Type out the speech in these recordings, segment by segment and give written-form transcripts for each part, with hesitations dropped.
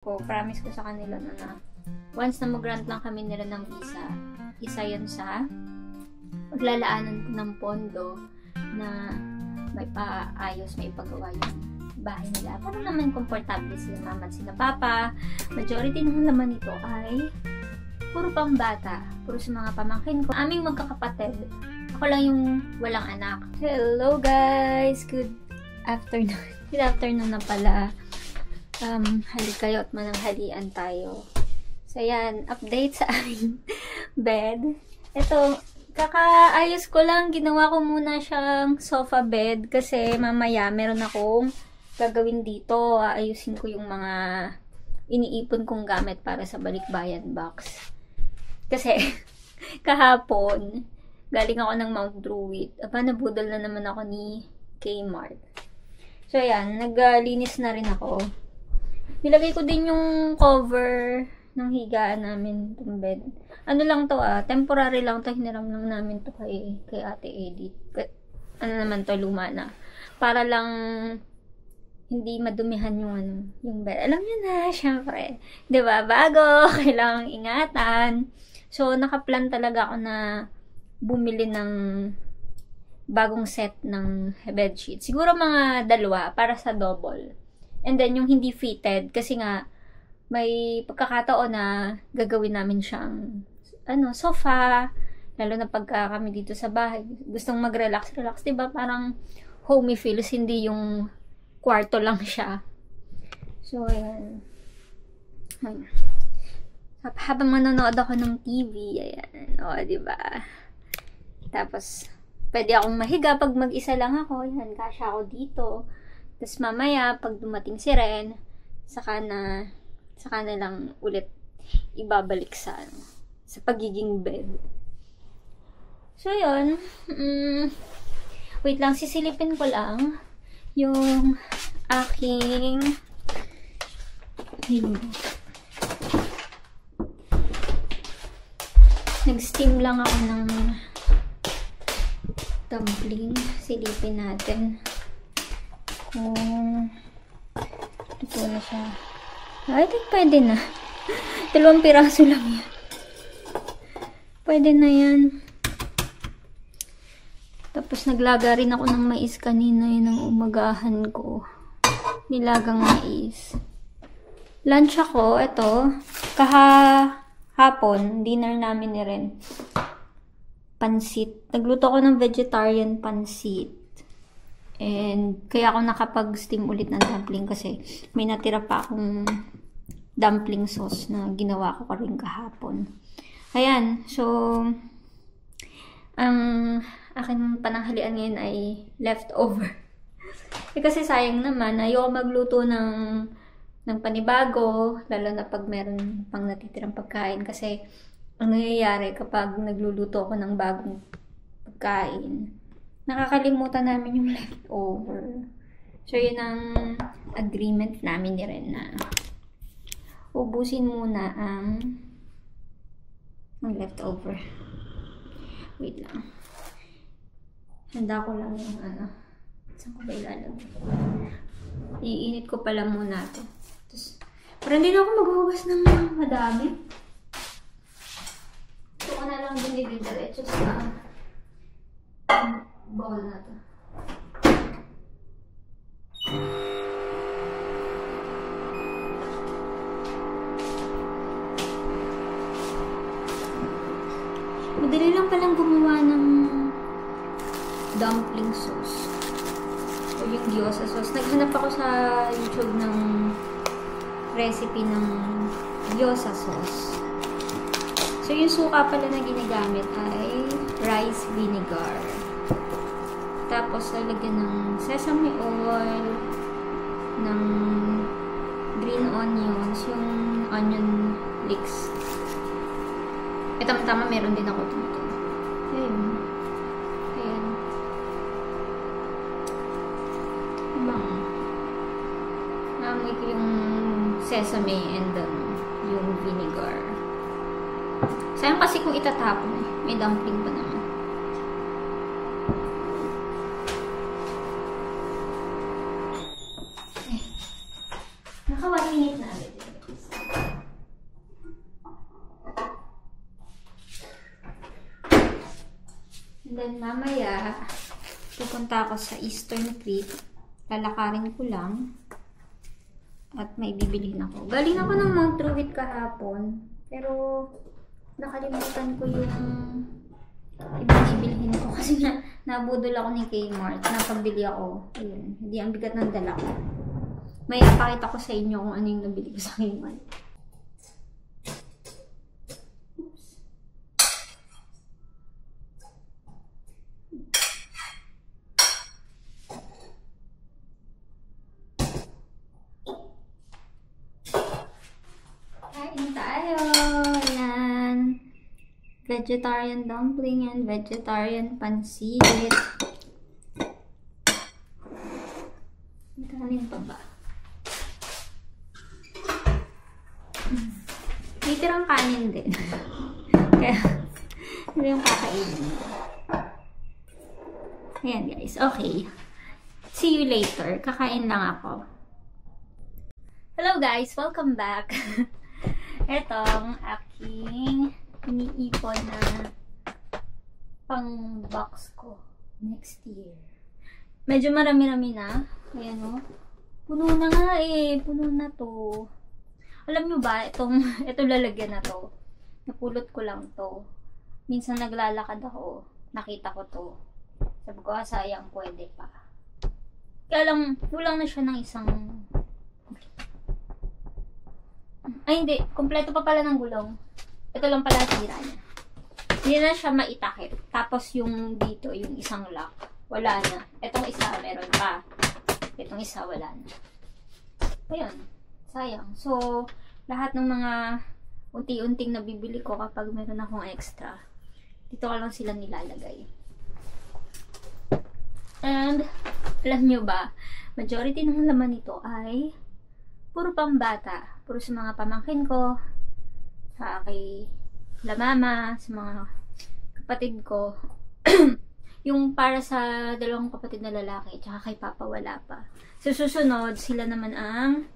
Promise ko sa kanila na once na mag-grant lang kami nila ng visa, isa yun sa maglalaanan ko ng pondo na may paayos, may ipagawa yung bahay nila. Para naman komportable sila mama at sila papa. Majority ng laman nito ay puro pang bata, puro sa mga pamangkin ko. Aming magkakapatid, ako lang yung walang anak. Hello guys! Good afternoon. Good afternoon na pala. Halik kayo at mananghalian tayo. So, yan. Update sa aming bed. Ito, kakaayos ko lang. Ginawa ko muna siyang sofa bed kasi mamaya meron akong gagawin dito. Ayusin ko yung mga iniipon kong gamit para sa balikbayan box. Kasi, kahapon, galing ako ng Mount Druitt. Nabudol na naman ako ni Kmart. So, yan. Naglinis na rin ako. Nilagay ko din yung cover ng higaan namin itong bed. Ano lang to temporary lang to. Hiniram lang namin to kay Ate Edith. Ano naman to, luma na. Para lang hindi madumihan yung bed. Alam niyo na, syempre. 'Di ba? Bago, kailangang ingatan. So, nakaplan talaga ako na bumili ng bagong set ng bedsheet. Siguro mga 2 para sa double. And then, yung hindi fitted, kasi nga, may pagkakataon na gagawin namin siyang, sofa, lalo na pagka kami dito sa bahay, gustong mag-relax, diba? Parang homey feels, hindi yung kwarto lang siya. So, ayan. Habang manonood ako ng TV, ayan, diba? Tapos, pwede akong mahiga pag mag-isa lang ako, ayan, kasya ako dito. Tapos mamaya, pag dumating si Ren, saka na lang ulit ibabalik sa pagiging bed. So, yun. Wait lang, sisilipin ko lang yung aking nag-steam lang ako ng dumpling. Silipin natin kung ito na siya. I think pwede na. 2 piraso lang yan. Pwede na yan. Tapos naglaga rin ako ng mais kanina, yun ang umagahan ko. Nilagang mais. Lunch ako, ito. Kahapon, dinner namin ni Ren. Pansit. Nagluto ako ng vegetarian pansit. And kaya ako nakapag-steam ulit ng dumpling kasi may natira pa akong dumpling sauce na ginawa ko rin kahapon. Ayan. So, ang aking pananghalian ngayon ay leftover. Kasi sayang naman, ayoko magluto ng panibago, lalo na pag meron pang natitirang pagkain. Kasi ang nangyayari kapag nagluluto ako ng bagong pagkain, nakakalimutan namin yung leftover. So, yun ang agreement namin ni Ren na ubusin muna ang leftover. Wait lang. Handa ko lang yung saan ko ba ilalagay? Iinit ko pala muna ito. Para hindi na ako maghuhugas ng madami. Ito ko na lang dinidin-diretso sa bowl na to. Madali lang palang gumawa ng dumpling sauce. O yung gyoza sauce. Naghanap ako sa YouTube ng recipe ng gyoza sauce. So, yung suka pala na ginagamit ay rice vinegar. Tapos, lalagyan ng sesame oil, ng green onions, yung onion leeks. Tama-tama, meron din ako dito. Ayun. Ayan. Naamoy ko yung sesame and yung vinegar. Sayang kasi kung itatapon may dumpling pa naman. Naka 1 minute na agad. then mamaya, pupunta ako sa Eastern Creek. Lalakarin ko lang. At may bibilihin ako. Galing ako ng Mount Druitt kahapon. Pero, nakalimutan ko yung ibang bibilihin ko. Kasi nabudol ako ni Kmart. Napagbili ako. Ayun. Hindi ang bigat ng dala ko. May ipakita ko sa inyo kung ano yung nabili ko sa Kmart. Kain tayo! Ayan. Vegetarian dumpling and vegetarian pansit. Kanin pa ba? May tirang kanin din. Kaya, hindi yung kakainin. Ayan guys, okay. See you later. Kakain lang ako. Hello guys! Welcome back! Etong aking iniipon na pang box ko next year. Medyo marami-rami na. Ayan o. Puno na nga eh. Puno na to. Alam nyo ba, ito lalagyan na to. Napulot ko lang to. Minsan naglalakad ako. Nakita ko to. Sabi ko, sayang pwede pa. Kaya lang, kulang na siya ng isang... Ay, hindi. Kompleto pa pala ng gulong. Ito lang pala tira niya. Hindi na siya maitakip. Tapos yung dito, yung isang lock, wala na. Itong isa, meron pa. Itong isa, wala na. Ayun. Sayang. So, lahat ng mga unti-unting nabibili ko kapag meron akong extra, dito ko lang sila nilalagay. And, alam nyo ba, majority ng laman nito ay puro pambata. Puro sa mga pamangkin ko, sa kay la mama, sa mga kapatid ko. Yung para sa dalawang kapatid na lalaki, tsaka kay papa wala pa. Sa susunod, sila naman ang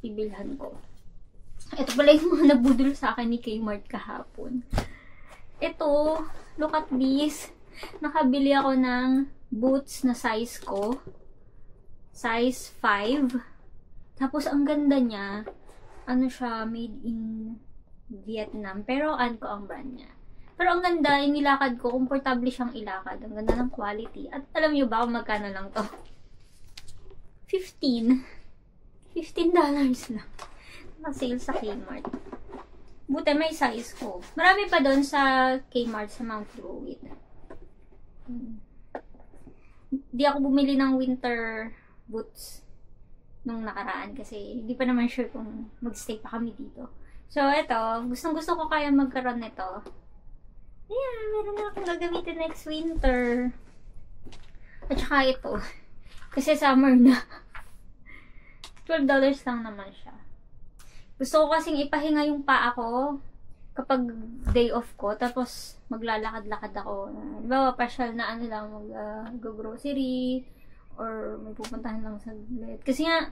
bibilhan ko. Ito pala yung mga nabudol sa akin ni Kmart kahapon. Ito, look at this. Nakabili ako ng boots na size ko. Size 5. Tapos, ang ganda niya, ano siya, made in Vietnam. Pero, ko ang brand niya. Pero, ang ganda, yung nilakad ko, komportable siyang ilakad. Ang ganda ng quality. At alam niyo ba kung magkano lang to? $15 lang. Naka-sale sa Kmart. Buti may size ko. Marami pa doon sa Kmart sa Mount Druitt. Di ako bumili ng winter boots nung nakaraan kasi hindi pa naman sure kung magstay pa kami dito. So, eto. Gustong-gusto ko kaya magkaroon nito. Ayan, meron na akong gagamitin next winter. At saka ito. Kasi summer na. $12 lang naman siya. Gusto ko kasing ipahinga yung paa ko kapag day off ko. Tapos, maglalakad-lakad ako. Diba, pasyal na ano lang, mag-grocery. Or may pupuntahan lang sa saglit. Kasi nga,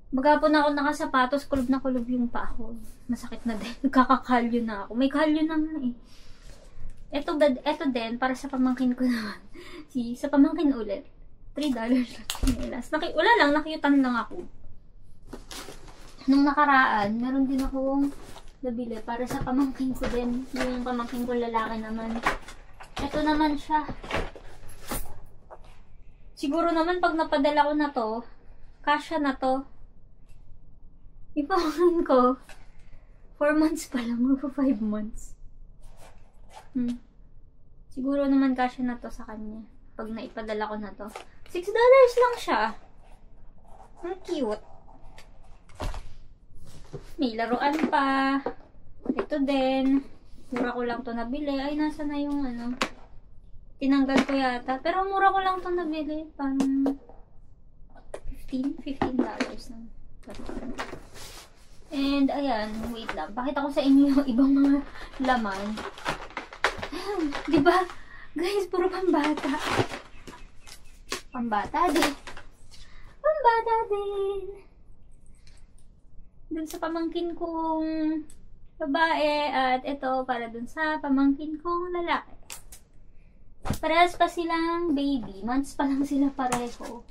maghapon ako nakasapatos, kulob na kulob yung paa ko. Masakit na din. Nagkakakalyo na ako. May kalyo na nga eh. Ito din, para sa pamangkin ko naman. Sa pamangkin ulit. $3 lang. Wala lang, nakiyutan lang ako. Nung nakaraan, meron din akong nabili para sa pamangkin ko din. Yung pamangkin ko lalaki naman. Ito naman siya. Siguro naman pag napadala ko na to, kasya na to. Yung pamangkin ko, 4 months pa lang, magpa 5 months. Siguro naman kasya na to sa kanya. Pag naipadala ko na to. $6 lang siya. Ang cute. May laruan pa. Ito din. Mura ko lang to nabili. Ay, nasa na yung ano. Tinanggal ko yata. Pero mura ko lang to nabili. Parang $15 lang. And, ayan. Wait lang. Pakita ko sa inyo yung ibang mga laman. Ayan. Diba? Guys, puro pambata. Pambata din. Pambata din. Dun sa pamangkin kong babae. At ito para dun sa pamangkin kong lalaki. Parehas pa silang baby. Months pa lang sila pareho.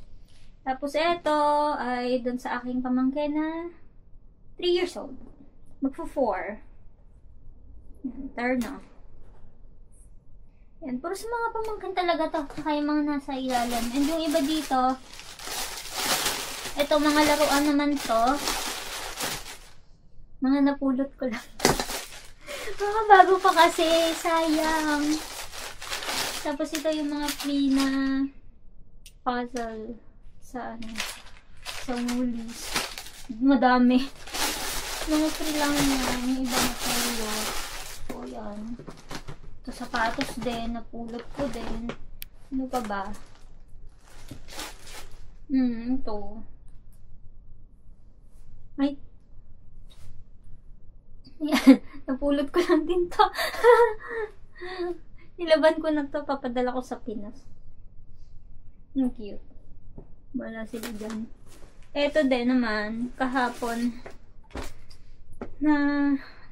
Tapos ito ay dun sa aking pamangkin na 3 years old. Magpo-4. Turn na. Yan. Puro sa mga pamangkin talaga to. Saka yung mga nasa ilalim. And yung iba dito, ito mga laruan naman to. Mga napulot ko lang. Mga bago pa kasi. Sayang. Tapos ito yung mga free na puzzle sa sa Woolies. Madami. Mga free lang yan. Yung iba na tayo. O yan. Ito sapatos din. Napulot ko din. Ano pa ba? Ito. Ay. Yan. Napulot ko lang din to. Nilaban ko na to. Papadala ko sa Pinas. Ang cute. Wala sila dyan. Ito din naman. Kahapon.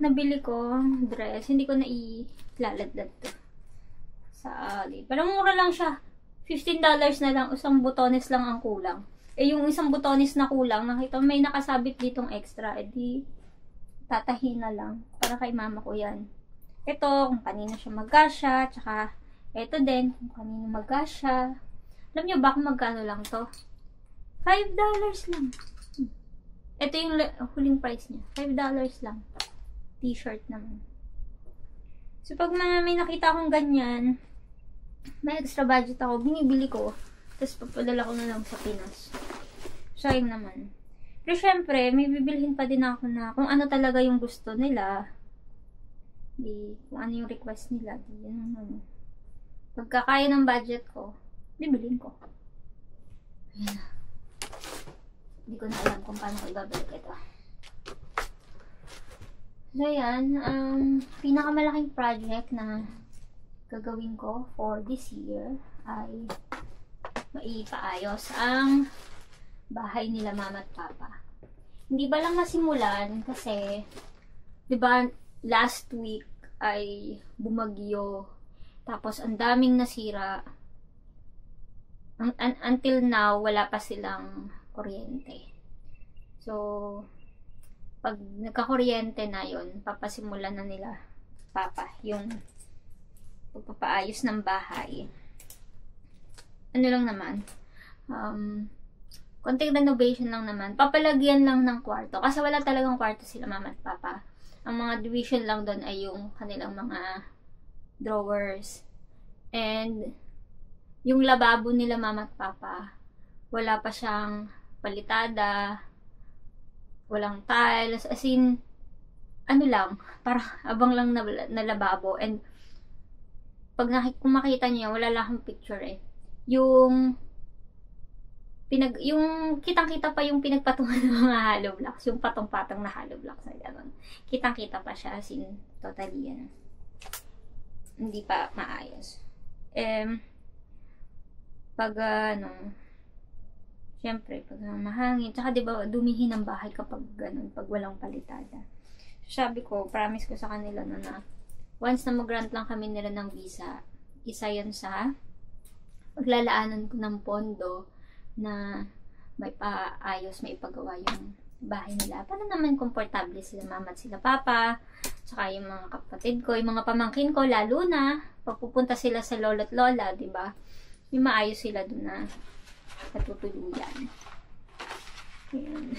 Nabili ko dress. Hindi ko na ilaladlad to. Sa Ali. Parang mura lang siya. $15 na lang. Isang butones lang ang kulang. Eh yung isang butones na kulang. Nakita may nakasabit ditong extra. Eh di tatahin na lang. Para kay mama ko yan. Ito, kung kanina siya magkasya. Tsaka, ito din, kung kanina magkasya. Alam nyo ba kung magkano lang to? $5 lang. Ito yung huling price niya. $5 lang. T-shirt naman. So, pag may nakita akong ganyan, may extra budget ako, binibili ko. Tapos, papadala ko na lang sa Pinas. Sayang naman. Pero, syempre, may bibilhin pa din ako na kung ano talaga yung gusto nila. Kung ano yung request nila. Pagkakaya ng budget ko, bibilhin ko. Ayan na. Hindi ko na alam kung paano ko ibabalik ito. So, yan. Pinakamalaking project na gagawin ko for this year ay maipaayos ang bahay nila mama at papa. Hindi ba lang masimulan kasi, di ba, last week ay bumagyo. Tapos, ang daming nasira. Until now, wala pa silang kuryente. So, pag nagka-kuryente na yon, papasimulan na nila papa yung pagpapaayos ng bahay. Ano lang naman, konting renovation lang naman. Papalagyan lang ng kwarto. Kasi wala talagang kwarto sila mama at papa. Ang mga division lang doon ay yung kanilang mga drawers. And yung lababo nila mama at papa, wala pa siyang palitada, walang tiles, as in, ano lang, parang abang lang na lababo. And pag kung makita niyo, wala lang akong picture eh. Yung kitang-kita pa yung pinagpatungan ng mga hollow blocks, yung patong-patong na hollow blocks na gano'n. Kitang-kita pa siya, as in, totally yan. Hindi pa maayos. Pag syempre, pag mahangin, tsaka diba, dumihin ang bahay kapag ganun, pag walang palitada. So, sabi ko, promise ko sa kanila na once na mag-grant lang kami nila ng visa, isa yun sa maglalaanan ko ng pondo na may paayos, may ipagawa yung bahay nila. Para naman komportable sila mama at sila papa, tsaka yung mga kapatid ko, yung mga pamangkin ko, lalo na, pagpupunta sila sa lolo't lola, diba? Yung maayos sila dun na katutuluyan. Ayan.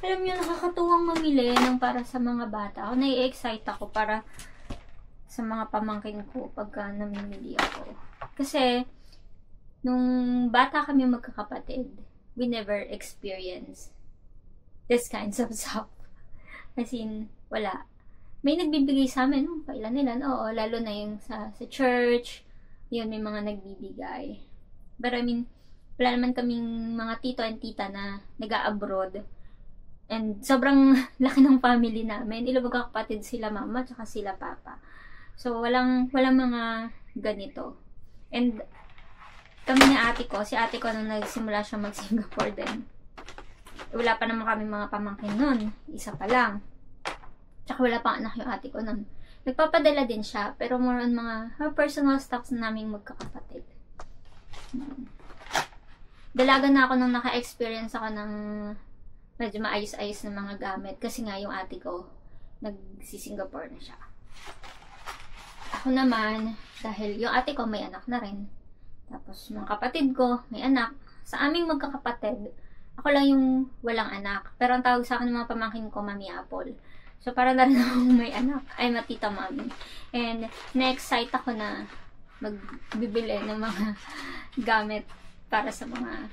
Alam nyo, nakakatuwang mamili ng para sa mga bata. Ako, nai-excite ako para sa mga pamangkin ko pagka namimili ako. Kasi, nung bata kami magkakapatid, we never experience this kinds of stuff. As in, wala. May nagbibigay sa amin, pailan-ilan, oo, lalo na yung sa church, yun, may mga nagbibigay. But I mean, wala naman kaming mga tito and tita na nag-a-abroad. And sobrang laki ng family namin. Ilang magkakapatid sila mama, tsaka sila papa. So, walang mga ganito. And, kami ni ate ko, si ate ko nung nagsimula siya mag-Singapore din. Wala pa naman kami mga pamangkin nun. Isa pa lang. Tsaka wala pang anak yung ate ko nun. Nagpapadala din siya, pero more on mga personal stocks na naming magkakapatid. Dalaga na ako nung naka-experience ako ng medyo maayos-ayos na mga gamit. Kasi nga yung ate ko, nagsi-Singapore na siya. Ako naman, dahil yung ate ko may anak na rin. Tapos mga kapatid ko, may anak. Sa aming magkakapatid, ako lang yung walang anak. Pero ang tawag sa akin ng mga pamangkin ko, Mami Apple. So, para na rin akong may anak. Ay, matita mami. And, na-excite ako na magbibili ng mga gamit para sa mga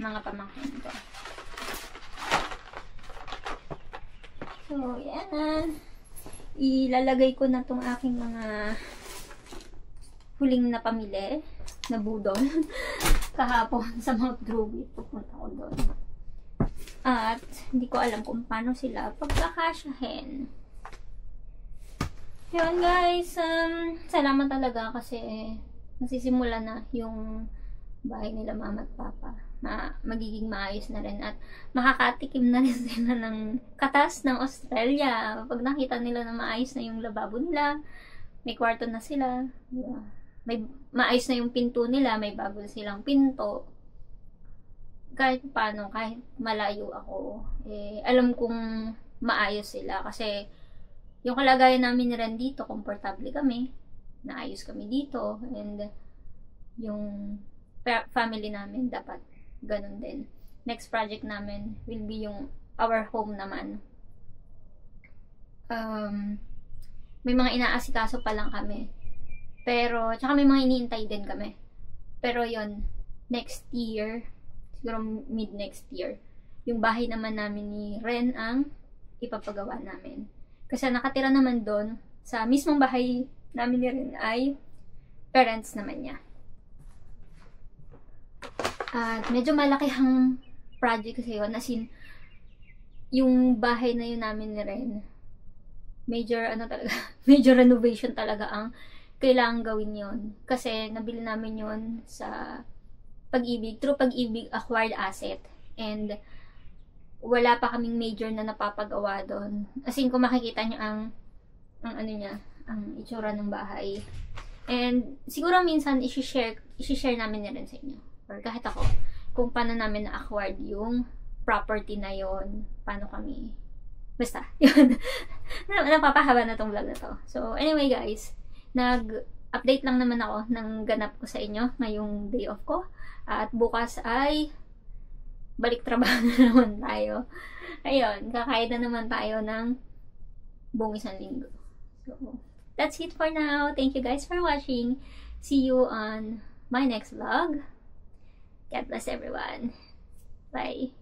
pamangkin ko. So, yan. Ilalagay ko na tong aking mga huling na pamili na budol. Kahapon sa Mount Druid. Pupunta ko doon. At hindi ko alam kung paano sila pagkakasyahin. Yun guys, salamat talaga kasi nasisimula na yung bahay nila mama at papa. Magiging maayos na rin at makakatikim na rin sila ng katas ng Australia. Pag nakita nila na maayos na yung lababo nila, may kwarto na sila, may maayos na yung pinto nila, may bago silang pinto. Kahit paano, kahit malayo ako, alam kong maayos sila. Kasi, yung kalagayan namin rin dito, komportable kami, naayos kami dito, and yung family namin, dapat ganun din. Next project namin will be yung our home naman. May mga inaasikaso pa lang kami. Pero, tsaka may mga iniintay din kami. Pero yon next year, siguro mid next year, yung bahay naman namin ni Ren ang ipapagawa namin. Kasi nakatira naman doon, sa mismong bahay namin ni Ren ay parents naman niya. At medyo malaki ang project kasi yun. As in, yung bahay na yun namin ni Ren, major major renovation talaga ang kailangan gawin yun. Kasi nabili namin yun sa Pag-ibig, through Pag-ibig acquired asset. And wala pa kaming major na napapagawa doon. As in, kung makikita nyo ang itsura ng bahay. And siguro minsan i-share namin na rin sa inyo. Or kahit ako, kung paano namin na-acquired yung property na yon, paano kami, basta, yun. Napapahaba na tong vlog na to. So, anyway guys, nag-update lang naman ako ng ganap ko sa inyo ngayong day off ko. At bukas ay balik trabaho na naman tayo. Ayun, kakain na naman tayo ng buong isang linggo. So, that's it for now. Thank you guys for watching. See you on my next vlog. God bless everyone. Bye.